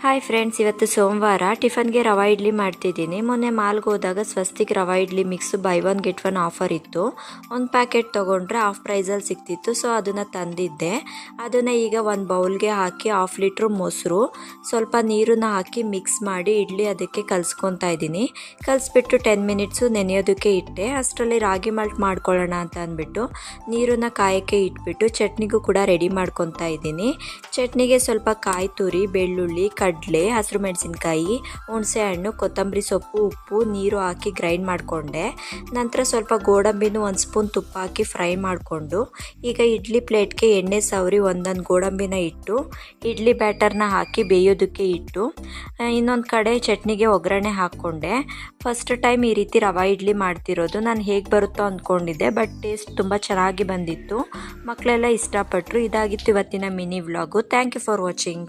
Hi friends, ಇವತ್ತು ಸೋಮವಾರ ಟಿಫನ್ಗೆ ರವಾ ಇಡ್ಲಿ ಮಾಡ್ತಿದ್ದೀನಿ. ಮೊನ್ನೆ ಮಾಲ್ಗೆ ಹೋದಾಗ Swastik rava idli mix buy one get one offer ಇತ್ತು. ಒಂದು ಪ್ಯಾಕೆಟ್ ತೊಗೊಂಡ್ರೆ ಆಫ್ ಪ್ರೈಸಲ್ಲಿ ಸಿಗ್ತಿತ್ತು. ಸೊ ಅದನ್ನು ತಂದಿದ್ದೆ. ಅದನ್ನು ಈಗ ಒಂದು ಬೌಲ್ಗೆ ಹಾಕಿ 1/2 ಲೀಟ್ರ್ ಮೊಸರು, ಸ್ವಲ್ಪ ನೀರನ್ನು ಹಾಕಿ ಮಿಕ್ಸ್ ಮಾಡಿ ಇಡ್ಲಿ ಅದಕ್ಕೆ ಕಲಿಸ್ಕೊತಾ ಇದ್ದೀನಿ. ಕಲಿಸ್ಬಿಟ್ಟು 10 ಮಿನಿಟ್ಸು ನೆನೆಯೋದಕ್ಕೆ ಇಟ್ಟೆ. ಅಷ್ಟರಲ್ಲಿ ರಾಗಿ ಮಾಲ್ಟ್ ಮಾಡ್ಕೊಳ್ಳೋಣ ಅಂತ ಅಂದ್ಬಿಟ್ಟು ನೀರನ್ನು ಕಾಯೋಕ್ಕೆ ಇಟ್ಬಿಟ್ಟು ಚಟ್ನಿಗೂ ಕೂಡ ರೆಡಿ ಮಾಡ್ಕೊತಾ ಇದ್ದೀನಿ. ಚಟ್ನಿಗೆ ಸ್ವಲ್ಪ ಕಾಯಿ ತುರಿ, ಬೆಳ್ಳುಳ್ಳಿ, ಕಡಲೆ, ಹಸಿರು ಮೆಣಸಿನ್ಕಾಯಿ, ಹುಣಸೆ ಹಣ್ಣು, ಕೊತ್ತಂಬರಿ ಸೊಪ್ಪು, ಉಪ್ಪು, ನೀರು ಹಾಕಿ ಗ್ರೈಂಡ್ ಮಾಡಿಕೊಂಡೆ. ನಂತರ ಸ್ವಲ್ಪ ಗೋಡಂಬಿನೂ 1 ಸ್ಪೂನ್ ತುಪ್ಪ ಹಾಕಿ ಫ್ರೈ ಮಾಡಿಕೊಂಡು ಈಗ ಇಡ್ಲಿ ಪ್ಲೇಟ್ಗೆ ಎಣ್ಣೆ ಸವರಿ ಒಂದೊಂದು ಗೋಡಂಬಿನ ಇಟ್ಟು ಇಡ್ಲಿ ಬ್ಯಾಟರ್ನ ಹಾಕಿ ಬೇಯೋದಕ್ಕೆ ಇಟ್ಟು ಇನ್ನೊಂದು ಕಡೆ ಚಟ್ನಿಗೆ ಒಗ್ಗರಣೆ ಹಾಕ್ಕೊಂಡೆ. ಫಸ್ಟ್ ಟೈಮ್ ಈ ರೀತಿ ರವಾ ಇಡ್ಲಿ ಮಾಡ್ತಿರೋದು. ನಾನು ಹೇಗೆ ಬರುತ್ತೋ ಅಂದ್ಕೊಂಡಿದ್ದೆ, ಬಟ್ ಟೇಸ್ಟ್ ತುಂಬ ಚೆನ್ನಾಗಿ ಬಂದಿತ್ತು. ಮಕ್ಕಳೆಲ್ಲ ಇಷ್ಟಪಟ್ಟರು. ಇದಾಗಿತ್ತು ಇವತ್ತಿನ mini vlog. Thank you for watching.